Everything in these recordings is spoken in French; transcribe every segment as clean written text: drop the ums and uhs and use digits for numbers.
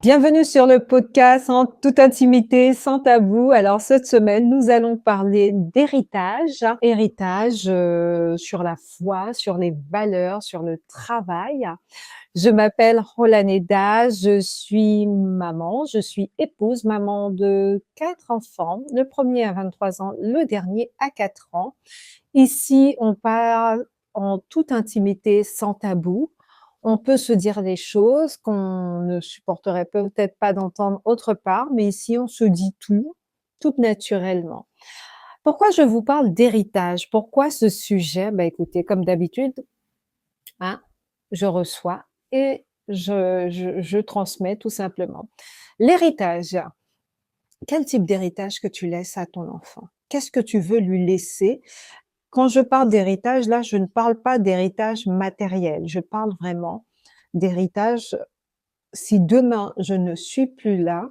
Bienvenue sur le podcast en toute intimité, sans tabou. Alors cette semaine, nous allons parler d'héritage, sur la foi, sur les valeurs, sur le travail. Je m'appelle Rolaneda, je suis maman, je suis épouse, maman de 4 enfants, le premier à 23 ans, le dernier à 4 ans. Ici, on parle en toute intimité, sans tabou. On peut se dire des choses qu'on ne supporterait peut-être pas d'entendre autre part, mais ici, on se dit tout naturellement. Pourquoi je vous parle d'héritage? Pourquoi ce sujet? Bah, écoutez, comme d'habitude, hein, je reçois et je transmets tout simplement. L'héritage. Quel type d'héritage que tu laisses à ton enfant? Qu'est-ce que tu veux lui laisser? Quand je parle d'héritage, là, je ne parle pas d'héritage matériel. Je parle vraiment d'héritage. Si demain je ne suis plus là,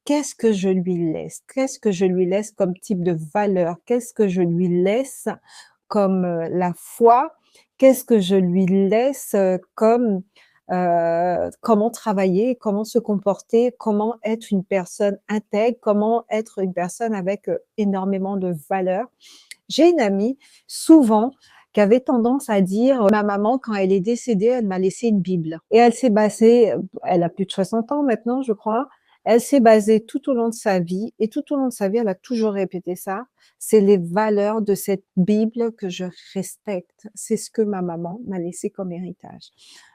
qu'est-ce que je lui laisse? Qu'est-ce que je lui laisse comme type de valeur? Qu'est-ce que je lui laisse comme la foi? Qu'est-ce que je lui laisse comme comment travailler, comment se comporter, comment être une personne intègre, comment être une personne avec énormément de valeur? J'ai une amie, souvent, qui avait tendance à dire: «Ma maman, quand elle est décédée, elle m'a laissé une Bible» et elle s'est basée, elle a plus de 60 ans maintenant, je crois. Elle s'est basée tout au long de sa vie et tout au long de sa vie, elle a toujours répété ça: «C'est les valeurs de cette Bible que je respecte. C'est ce que ma maman m'a laissé comme héritage».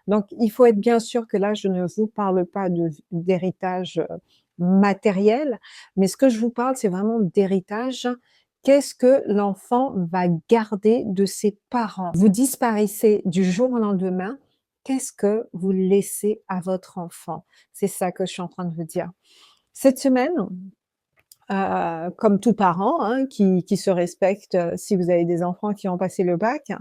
Donc il faut être bien sûr que là, je ne vous parle pas d'héritage, matériel, mais ce que je vous parle, c'est vraiment d'héritage. Qu'est-ce que l'enfant va garder de ses parents? Vous disparaissez du jour au lendemain, qu'est-ce que vous laissez à votre enfant? C'est ça que je suis en train de vous dire. Cette semaine, comme tout parent, hein, qui se respecte, si vous avez des enfants qui ont passé le bac,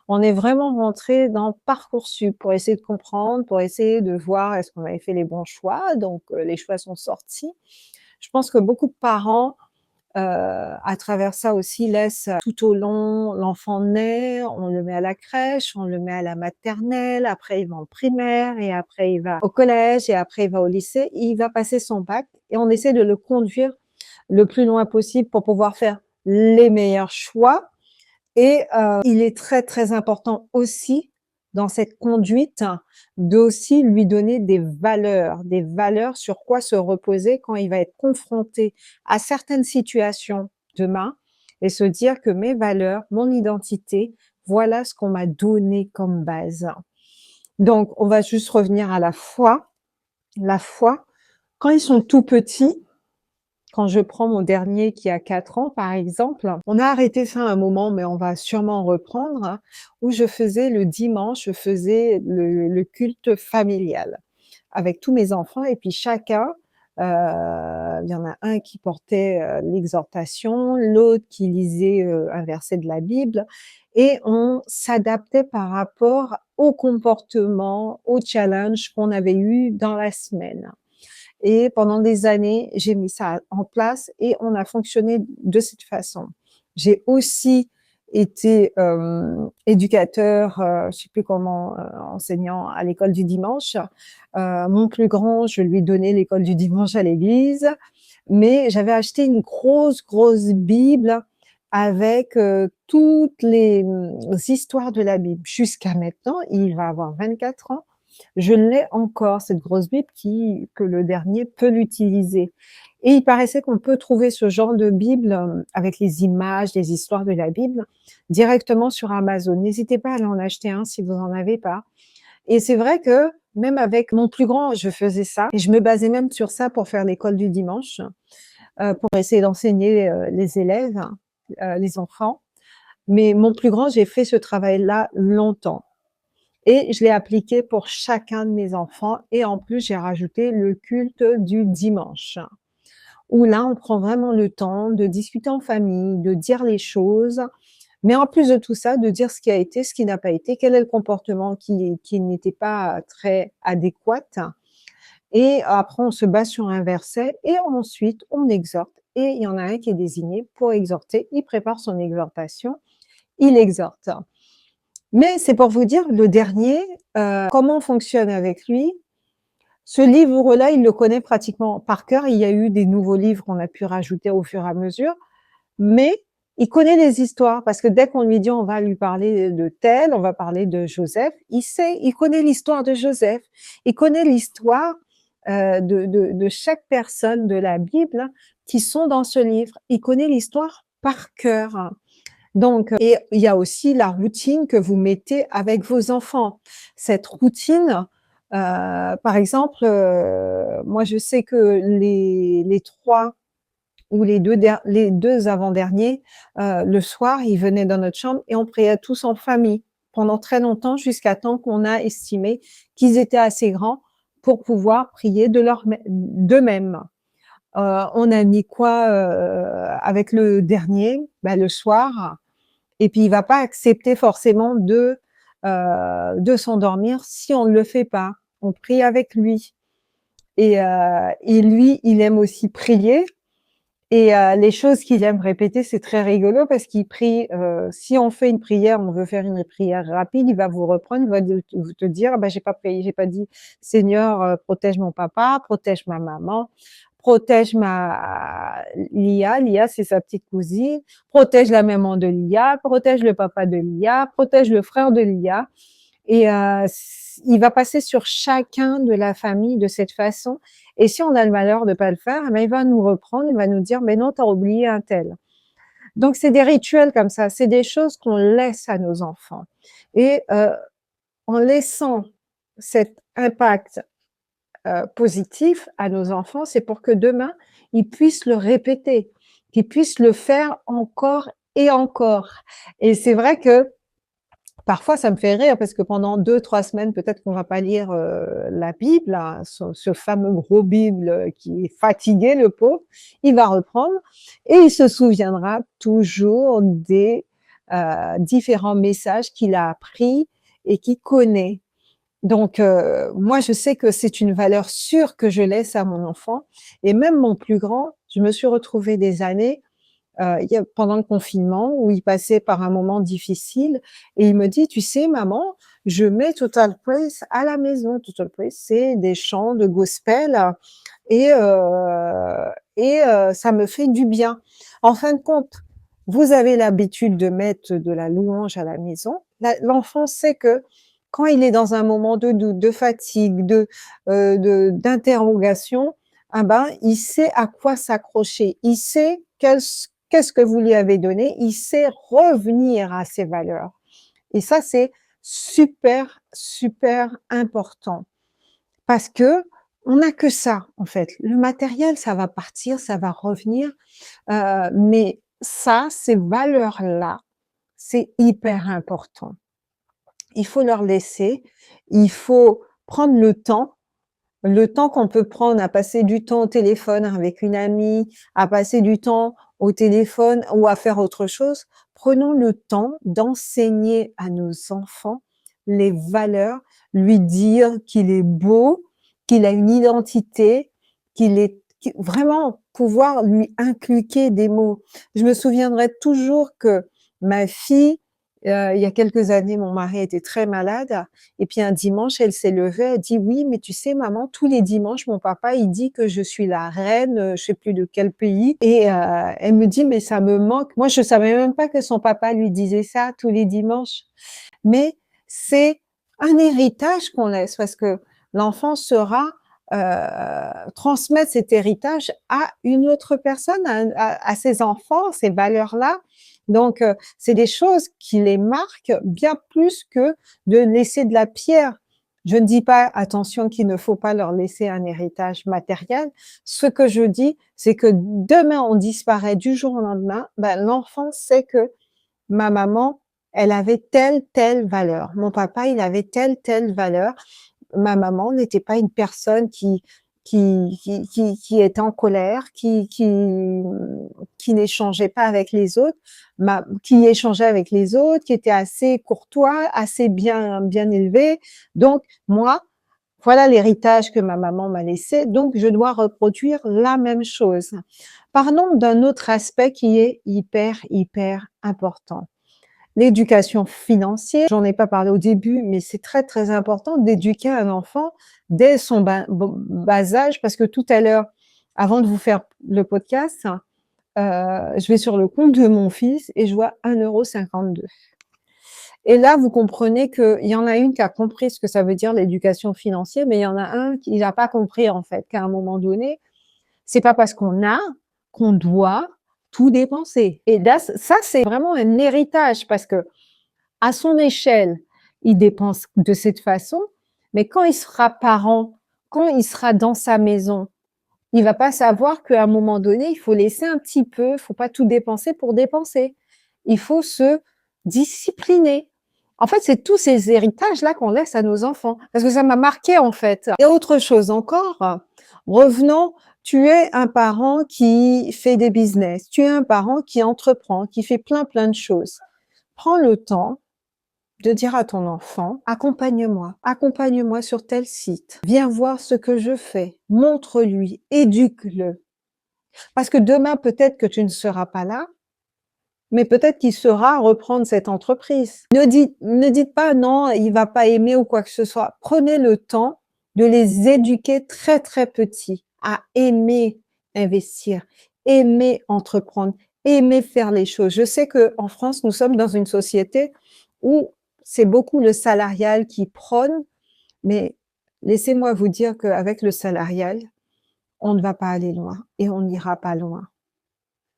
on est vraiment rentré dans Parcoursup pour essayer de comprendre, pour essayer de voir est-ce qu'on avait fait les bons choix. Donc, les choix sont sortis. Je pense que beaucoup de parents à travers ça aussi laisse tout au long, l'enfant naît, on le met à la crèche, on le met à la maternelle, après il va en primaire et après il va au collège et après il va au lycée. Il va passer son bac et on essaie de le conduire le plus loin possible pour pouvoir faire les meilleurs choix et il est très, très important aussi dans cette conduite d'aussi lui donner des valeurs sur quoi se reposer quand il va être confronté à certaines situations demain et se dire que mes valeurs, mon identité, voilà ce qu'on m'a donné comme base. Donc on va juste revenir à la foi. La foi, quand ils sont tout petits, quand je prends mon dernier qui a 4 ans, par exemple, on a arrêté ça un moment, mais on va sûrement reprendre, hein, où je faisais le dimanche, je faisais le culte familial avec tous mes enfants et puis chacun, il y en a un qui portait, l'exhortation, l'autre qui lisait, un verset de la Bible et on s'adaptait par rapport au comportement, au challenge qu'on avait eu dans la semaine. Et pendant des années, j'ai mis ça en place et on a fonctionné de cette façon. J'ai aussi été éducateur, je sais plus comment, enseignant à l'école du dimanche. Mon plus grand, je lui donnais l'école du dimanche à l'église, mais j'avais acheté une grosse Bible avec toutes les histoires de la Bible. Jusqu'à maintenant, il va avoir 24 ans. Je l'ai encore, cette grosse Bible que le dernier peut l'utiliser. Et il paraissait qu'on peut trouver ce genre de Bible avec les images, les histoires de la Bible directement sur Amazon. N'hésitez pas à aller en acheter un si vous en avez pas. Et c'est vrai que même avec mon plus grand, je faisais ça et je me basais même sur ça pour faire l'école du dimanche, pour essayer d'enseigner les élèves, les enfants. Mais mon plus grand, j'ai fait ce travail-là longtemps. Et je l'ai appliqué pour chacun de mes enfants et en plus, j'ai rajouté le culte du dimanche, où là, on prend vraiment le temps de discuter en famille, de dire les choses, mais en plus de tout ça, de dire ce qui a été, ce qui n'a pas été, quel est le comportement qui n'était pas très adéquat et après on se base sur un verset et ensuite on exhorte et il y en a un qui est désigné pour exhorter, il prépare son exhortation, il exhorte. Mais c'est pour vous dire, le dernier, comment on fonctionne avec lui, Ce livre-là, il le connaît pratiquement par cœur. Il y a eu des nouveaux livres qu'on a pu rajouter au fur et à mesure, mais il connaît les histoires parce que dès qu'on lui dit on va lui parler de tel, on va parler de Joseph, il sait, il connaît l'histoire de Joseph, il connaît l'histoire de chaque personne de la Bible qui sont dans ce livre. Il connaît l'histoire par cœur. Donc, et il y a aussi la routine que vous mettez avec vos enfants. Cette routine, par exemple, moi je sais que les trois ou les deux avant-derniers, le soir, ils venaient dans notre chambre et on priait tous en famille pendant très longtemps jusqu'à temps qu'on a estimé qu'ils étaient assez grands pour pouvoir prier d'eux-mêmes. On a mis quoi avec le dernier, le soir, et puis il va pas accepter forcément de s'endormir si on ne le fait pas. On prie avec lui. Et lui, il aime aussi prier. Et les choses qu'il aime répéter, c'est très rigolo parce qu'il prie. Si on fait une prière, on veut faire une prière rapide, il va vous reprendre, il va vous te dire, ah ben j'ai pas prié, j'ai pas dit, Seigneur, protège mon papa, protège ma maman, protège ma Lia. Lia, c'est sa petite cousine. Protège la maman de Lia, protège le papa de Lia, protège le frère de Lia. Et il va passer sur chacun de la famille de cette façon. Et si on a le malheur de pas le faire, il va nous reprendre, il va nous dire, mais non, t'as oublié un tel. Donc, c'est des rituels comme ça, c'est des choses qu'on laisse à nos enfants. Et en laissant cet impact positif à nos enfants, c'est pour que demain, ils puissent le répéter, qu'ils puissent le faire encore et encore. Et c'est vrai que parfois, ça me fait rire parce que pendant 2-3 semaines, peut-être qu'on va pas lire la Bible, là, ce fameux gros Bible qui est fatigué, le pauvre. Il va reprendre et il se souviendra toujours des différents messages qu'il a appris et qu'il connaît. Donc, moi, je sais que c'est une valeur sûre que je laisse à mon enfant. Et même mon plus grand, je me suis retrouvée des années pendant le confinement où il passait par un moment difficile et il me dit, tu sais, maman, je mets Total Praise à la maison. Total Praise, c'est des chants de gospel et, ça me fait du bien. En fin de compte, vous avez l'habitude de mettre de la louange à la maison. L'enfant sait que quand il est dans un moment de doute, de fatigue, d'interrogation, il sait à quoi s'accrocher. Il sait qu'est-ce que vous lui avez donné. Il sait revenir à ses valeurs. Et ça, c'est super, super important. Parce que on n'a que ça, en fait. Le matériel, ça va partir, ça va revenir. Mais ça, ces valeurs-là, c'est hyper important. Il faut leur laisser, il faut prendre le temps qu'on peut prendre à passer du temps au téléphone avec une amie, à passer du temps au téléphone ou à faire autre chose. Prenons le temps d'enseigner à nos enfants les valeurs, lui dire qu'il est beau, qu'il a une identité, vraiment pouvoir lui inculquer des mots. Je me souviendrai toujours que ma fille, il y a quelques années, mon mari était très malade et puis un dimanche, elle s'est levée, elle dit: «Oui, mais tu sais maman, tous les dimanches, mon papa, il dit que je suis la reine, je sais plus de quel pays» et elle me dit: «Mais ça me manque». Moi, je savais même pas que son papa lui disait ça tous les dimanches. Mais c'est un héritage qu'on laisse parce que l'enfant sera transmettre cet héritage à une autre personne, à ses enfants, ces valeurs-là. Donc, c'est des choses qui les marquent bien plus que de laisser de la pierre. Je ne dis pas, attention, qu'il ne faut pas leur laisser un héritage matériel. Ce que je dis, c'est que demain, on disparaît du jour au lendemain, l'enfant sait que ma maman, elle avait telle valeur. Mon papa, il avait telle valeur. Ma maman n'était pas une personne qui était en colère, qui n'échangeait pas avec les autres, qui échangeait avec les autres, qui était assez courtois, assez bien élevé. Donc, moi, voilà l'héritage que ma maman m'a laissé, donc je dois reproduire la même chose. Parlons d'un autre aspect qui est hyper important. L'éducation financière, j'en ai pas parlé au début, mais c'est très, très important d'éduquer un enfant dès son bas âge parce que tout à l'heure, avant de vous faire le podcast, je vais sur le compte de mon fils et je vois 1,52 €. Et là, vous comprenez qu'il y en a une qui a compris ce que ça veut dire l'éducation financière, mais il y en a un qui n'a pas compris en fait, qu'à un moment donné, c'est pas parce qu'on a qu'on doit tout dépenser. Et là, ça, c'est vraiment un héritage parce que à son échelle, il dépense de cette façon, mais quand il sera parent, quand il sera dans sa maison, il va pas savoir qu'à un moment donné, il faut laisser un petit peu, il faut pas tout dépenser pour dépenser. Il faut se discipliner. En fait, c'est tous ces héritages-là qu'on laisse à nos enfants. Parce que ça m'a marqué, en fait. Et autre chose encore, revenons, tu es un parent qui fait des business, tu es un parent qui entreprend, qui fait plein, plein de choses. Prends le temps de dire à ton enfant, accompagne-moi sur tel site, viens voir ce que je fais, montre-lui, éduque-le. Parce que demain, peut-être que tu ne seras pas là, mais peut-être qu'il saura reprendre cette entreprise. Ne dites pas non, il va pas aimer ou quoi que ce soit. Prenez le temps de les éduquer très, très petits à aimer investir, aimer entreprendre, aimer faire les choses. Je sais que en France, nous sommes dans une société où c'est beaucoup le salarial qui prône, mais laissez-moi vous dire qu'avec le salarial, on ne va pas aller loin et on n'ira pas loin.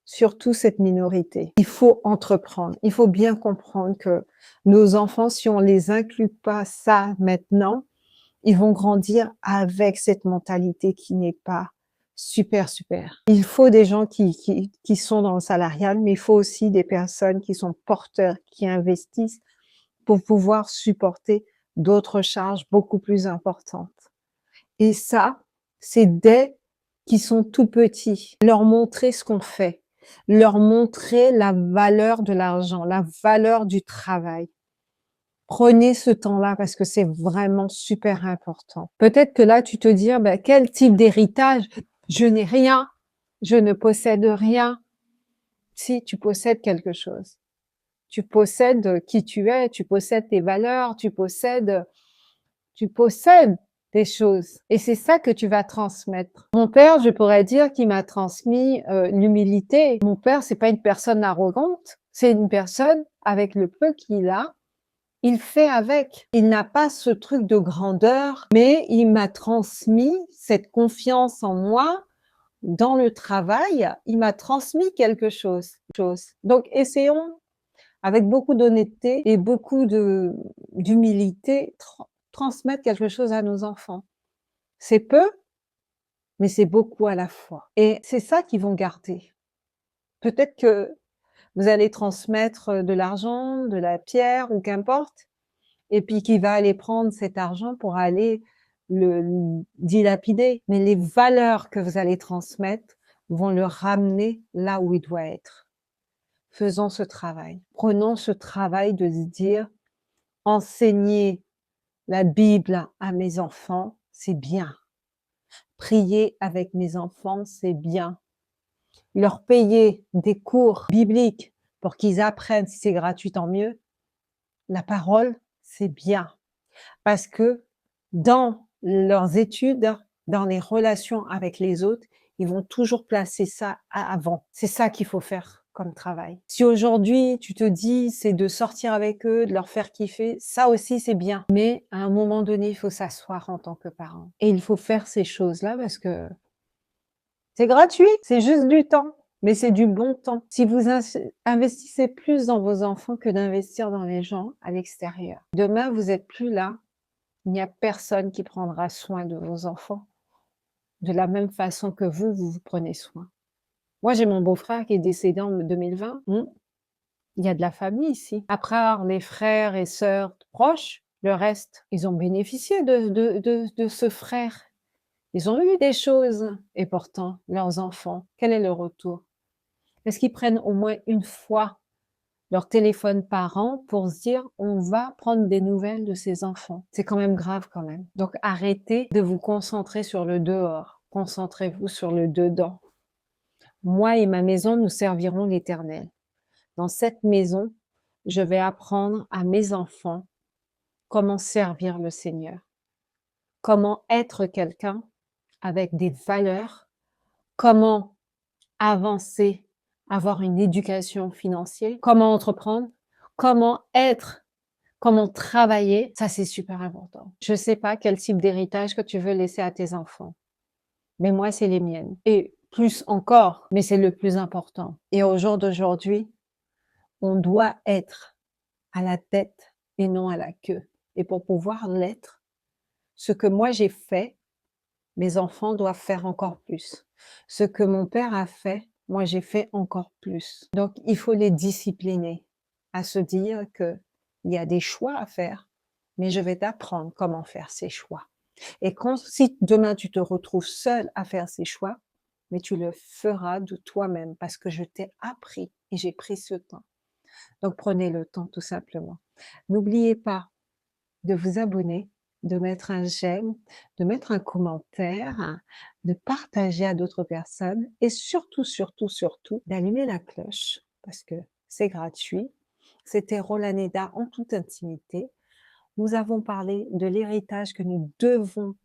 Surtout cette minorité. Il faut entreprendre. Il faut bien comprendre que nos enfants, si on les inclut pas ça maintenant, ils vont grandir avec cette mentalité qui n'est pas super, super. Il faut des gens qui sont dans le salarial, mais il faut aussi des personnes qui sont porteurs, qui investissent pour pouvoir supporter d'autres charges beaucoup plus importantes. Et ça, c'est dès qu'ils sont tout petits. Leur montrer ce qu'on fait, leur montrer la valeur de l'argent, la valeur du travail. Prenez ce temps-là parce que c'est vraiment super important. Peut-être que là, tu te dis, ah ben, quel type d'héritage? Je n'ai rien, je ne possède rien. Si, tu possèdes quelque chose. Tu possèdes qui tu es, tu possèdes tes valeurs, tu possèdes des choses. Et c'est ça que tu vas transmettre. Mon père, je pourrais dire qu'il m'a transmis l'humilité. Mon père, c'est pas une personne arrogante, c'est une personne avec le peu qu'il a, il fait avec. Il n'a pas ce truc de grandeur, mais il m'a transmis cette confiance en moi dans le travail. Il m'a transmis quelque chose. Donc, essayons avec beaucoup d'honnêteté et beaucoup d'humilité, transmettre quelque chose à nos enfants. C'est peu, mais c'est beaucoup à la fois. Et c'est ça qu'ils vont garder. Peut-être que vous allez transmettre de l'argent, de la pierre ou qu'importe, et puis qu'il va aller prendre cet argent pour aller le dilapider. Mais les valeurs que vous allez transmettre vont le ramener là où il doit être. Faisons ce travail. Prenons ce travail de se dire, enseigner la Bible à mes enfants, c'est bien. Prier avec mes enfants, c'est bien. Leur payer des cours bibliques pour qu'ils apprennent, si c'est gratuit, tant mieux. La parole, c'est bien. Parce que dans leurs études, dans les relations avec les autres, ils vont toujours placer ça avant. C'est ça qu'il faut faire comme travail. Si aujourd'hui, tu te dis, c'est de sortir avec eux, de leur faire kiffer, ça aussi, c'est bien. Mais à un moment donné, il faut s'asseoir en tant que parent. Et il faut faire ces choses-là parce que c'est gratuit, c'est juste du temps. Mais c'est du bon temps. Si vous investissez plus dans vos enfants que d'investir dans les gens à l'extérieur, demain, vous êtes plus là. Il n'y a personne qui prendra soin de vos enfants de la même façon que vous vous prenez soin. Moi, j'ai mon beau-frère qui est décédé en 2020. Il y a de la famille ici. Après les frères et sœurs proches, le reste, ils ont bénéficié de ce frère. Ils ont eu des choses. Et pourtant, leurs enfants, quel est le retour? Est-ce qu'ils prennent au moins une fois leur téléphone par an pour se dire on va prendre des nouvelles de ces enfants? C'est quand même grave quand même. Donc arrêtez de vous concentrer sur le dehors. Concentrez-vous sur le dedans. Moi et ma maison, nous servirons l'Éternel. Dans cette maison, je vais apprendre à mes enfants comment servir le Seigneur, comment être quelqu'un avec des valeurs, comment avancer, avoir une éducation financière, comment entreprendre, comment être, comment travailler. Ça, c'est super important. Je sais pas quel type d'héritage que tu veux laisser à tes enfants, mais moi, c'est les miennes. Et plus encore, mais c'est le plus important. Et au jour d'aujourd'hui, on doit être à la tête et non à la queue. Et pour pouvoir l'être, ce que moi j'ai fait, mes enfants doivent faire encore plus. Ce que mon père a fait, moi j'ai fait encore plus. Donc il faut les discipliner à se dire que il y a des choix à faire, mais je vais t'apprendre comment faire ces choix. Et quand, si demain tu te retrouves seul à faire ces choix, mais tu le feras de toi-même parce que je t'ai appris et j'ai pris ce temps. Donc prenez le temps tout simplement. N'oubliez pas de vous abonner, de mettre un j'aime, de mettre un commentaire, de partager à d'autres personnes et surtout, surtout, surtout, d'allumer la cloche parce que c'est gratuit. C'était Rolaneda en toute intimité. Nous avons parlé de l'héritage que nous devons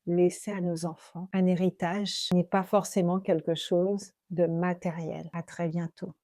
laisser à nos enfants. Un héritage n'est pas forcément quelque chose de matériel. À très bientôt.